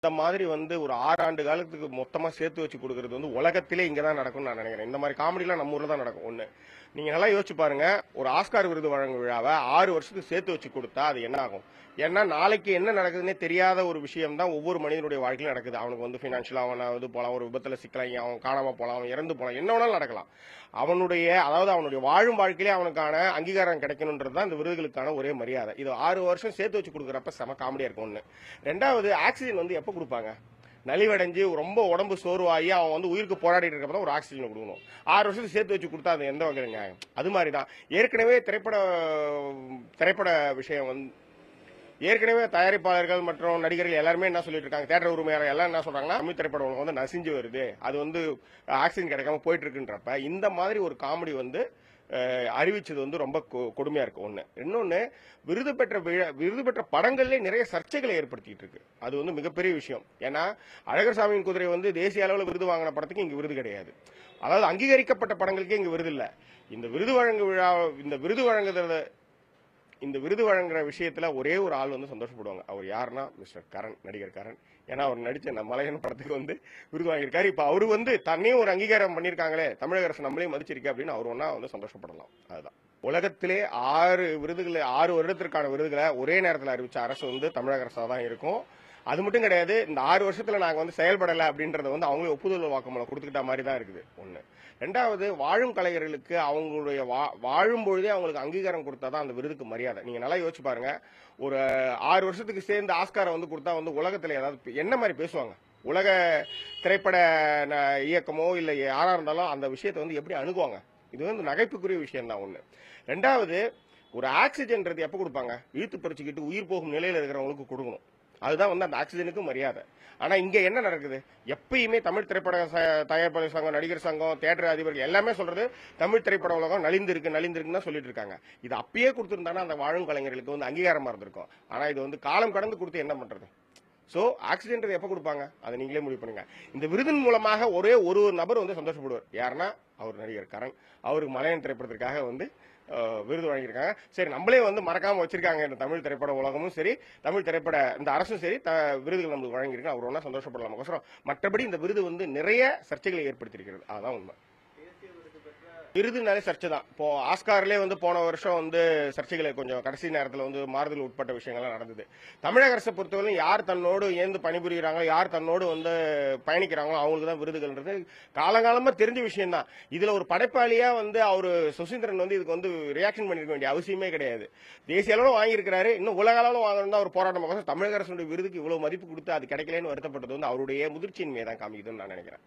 இந்த மாதிரி ஒரு 6 ஆண்டு காலத்துக்கு மொத்தமா சேர்த்து வச்சு கொடுக்கறது உலகத்திலே இங்கதான் நடக்கும்னு நான் நினைக்கிறேன். இந்த மாதிரி காமெடிலாம் நம்ம ஊர்ல தான் நடக்கும். ஒண்ணு நீங்க நல்லா யோசிச்சு பாருங்க, ஒரு ஆஸ்கார் விருது வழங்கும் விழாவை 6 வருஷத்துக்கு சேர்த்து வச்சு கொடுத்தா அது என்ன ஆகும்? ஏன்னா நாளைக்கு என்ன நடக்குதுன்னே தெரியாத ஒரு விஷயம் தான் ஒவ்வொரு மனிதனுடைய வாழ்க்கையில நடக்குது. அவனுக்கு ஃபினான்ஷியலா அவன் போலாம், ஒரு விபத்துல சிக்கலாம், அவன் காணாம போலாம், அவன் இறந்து போலாம், என்ன வேணாலும் நடக்கலாம். அவனுடைய வாழும் வாழ்க்கையிலே அவனுக்கான அங்கீகாரம் கிடைக்கணும்ன்றது தான் இந்த விருதுகளுக்கான ஒரே மரியாதை. இது 6 வருஷம் சேர்த்து வச்சு கொடுக்குறப்ப செம காமெடியா இருக்கும். ஒண்ணு. ரெண்டாவது, ஆக்சிஜன் எப்ப கொடுப்பாங்க? நலிவடைஞ்சு ரொம்ப உடம்பு சோர்வாகி அவன் உயிருக்கு போராடிட்டு இருக்கப்பதான் ஒரு ஆக்சிஜன் கொடுக்கணும். 6 வருஷத்துக்கு சேர்த்து வச்சு கொடுத்தா அது எந்த வகையில் நியாயம்? அது மாதிரிதான் ஏற்கனவே திரைப்பட விஷயம் ஏற்கனவே தயாரிப்பாளர்கள் மற்றும் நடிகர்கள் எல்லாருமே என்ன சொல்லிட்டு இருக்காங்க, தேட்டர் உரிமையாளர் எல்லாம் என்ன சொல்றாங்கன்னா, தமிழ் திரைப்பட உலகம் நசிஞ்சு வருது, அது ஆக்சிஜன் கிடைக்காம போயிட்டு இருக்குன்றப்ப இந்த மாதிரி ஒரு காமெடி அறிவிச்சது ரொம்ப கொடுமையா இருக்கு. ஒண்ணு. இன்னொன்னு, விருது பெற்ற படங்கள்ல நிறைய சர்ச்சைகளை ஏற்படுத்திட்டு இருக்கு. அது மிகப்பெரிய விஷயம். ஏன்னா அழகர் சாமியின் குதிரை தேசிய அளவில் விருது வாங்கின படத்துக்கு இங்க விருது கிடையாது. அதாவது அங்கீகரிக்கப்பட்ட படங்களுக்கே இங்க விருது இல்ல. இந்த விருது வழங்குற விஷயத்துல ஒரே ஒரு ஆள் சந்தோஷப்படுவாங்க. அவர் யாருன்னா மிஸ்டர் கரண், நடிகர் கரண். ஏன்னா அவர் நடிச்ச மலையன் படத்துக்கு விருது வாங்கியிருக்காரு. இப்ப அவரு தன்னையும் ஒரு அங்கீகாரம் பண்ணிருக்காங்களே, தமிழக அரசு நம்மளையும் மதிச்சிருக்கு அப்படின்னு அவர் ஒன்னா சந்தோஷப்படலாம். அதுதான். உலகத்திலே 6 வருடத்திற்கான விருதுகளை ஒரே நேரத்தில் அறிவிச்ச அரசு தமிழக அரசா தான் இருக்கும். அது மட்டும் கிடையாது, இந்த 6 வருஷத்துல நாங்க செயல்படல அப்படின்றத அவங்களே ஒப்புதல் வாக்குமூலம் கொடுத்துக்கிட்ட மாதிரி தான் இருக்குது. ஒண்ணு. ரெண்டாவது, வாழும் கலைஞர்களுக்கு அவங்களுடைய வாழும் பொழுதே அவங்களுக்கு அங்கீகாரம் கொடுத்தாதான் அந்த விருதுக்கு மரியாதை. நீங்க நல்லா யோசிச்சு பாருங்க, ஒரு 6 வருஷத்துக்கு சேர்ந்து ஆஸ்காரை கொடுத்தா உலகத்துல ஏதாவது என்ன மாதிரி பேசுவாங்க? உலக திரைப்பட இயக்கமோ இல்ல யாரா இருந்தாலும் அந்த விஷயத்தை எப்படி அணுகுவாங்க? இது நகைப்புக்குரிய விஷயம் தான். ஒண்ணு. ரெண்டாவது, ஒரு ஆக்சிஜன்றது எப்ப கொடுப்பாங்க? இழுத்து பறிச்சுக்கிட்டு உயிர் போகும் நிலையில இருக்கிறவங்களுக்கு கொடுக்கணும். அதுதான் அந்த ஆக்சிஜனுக்கு மரியாதை. ஆனா இங்க என்ன நடக்குது? எப்பயுமே தமிழ் திரைப்பட தயாரிப்பாளர் சங்கம், நடிகர் சங்கம், தியேட்டர் அதிபர்கள் எல்லாமே சொல்றது தமிழ் திரைப்பட உலகம் நலிந்திருக்குன்னு சொல்லிட்டு இருக்காங்க. இது அப்பயே கொடுத்திருந்தானா அந்த வாழும் கலைஞர்களுக்கு அங்கீகாரமா இருந்திருக்கும். ஆனா இது காலம் கடந்து கொடுத்து என்ன பண்றது? சோ ஆக்சிஜன் எப்ப கொடுப்பாங்க? அதை நீங்களே முடிவு பண்ணுங்க. இந்த விருதின் மூலமாக ஒரே ஒரு நபர் சந்தோஷப்படுவார். யாருன்னா அவர் நடிகர் கரண். அவருக்கு மலையன் திரைப்படத்திற்காக விருது வழங்கியிருக்காங்க. சரி, நம்மளே மறக்காம வச்சிருக்காங்க. இந்த தமிழ் திரைப்பட உலகமும் சரி, தமிழ் திரைப்பட இந்த அரசும் சரி, விருதுகள் நம்மளுக்கு வழங்கியிருக்காங்க. அவர் ஒன்னா சந்தோஷப்படலாம். மற்றபடி இந்த விருது நிறைய சர்ச்சைகளை ஏற்படுத்தியிருக்கிறது. அதான் உண்மை. விருதுனாலே சர்ச்சை தான். இப்போ ஆஸ்கார்லேயே போன வருஷம் சர்ச்சைகளை கொஞ்சம் கடைசி நேரத்தில் மாறுதல் உட்பட்ட விஷயங்கள்லாம் நடந்தது. தமிழக அரசை பொறுத்தவரை யார் தன்னோடு ஏந்து பணிபுரிகிறாங்களோ, யார் தன்னோடு பயணிக்கிறாங்களோ அவங்களுக்கு தான் விருதுகள்ன்றது காலங்காலமா தெரிஞ்ச விஷயம் தான். இதுல ஒரு படைப்பாளியா அவரு சுசீந்திரன் இதுக்கு ரியாக்ஷன் பண்ணிருக்க வேண்டிய அவசியமே கிடையாது. தேசிய அளவில் வாங்கியிருக்கிறாரு, இன்னும் உலக அளவில் வாங்கணும் அவர் போராட்டம். தமிழக அரசுடைய விருதுக்கு இவ்வளவு மதிப்பு கொடுத்து அது கிடைக்கலன்னு வருத்தப்பட்டது அவருடைய முதிர்ச்சியின்மையை தான் காமிக்குதுன்னு நான் நினைக்கிறேன்.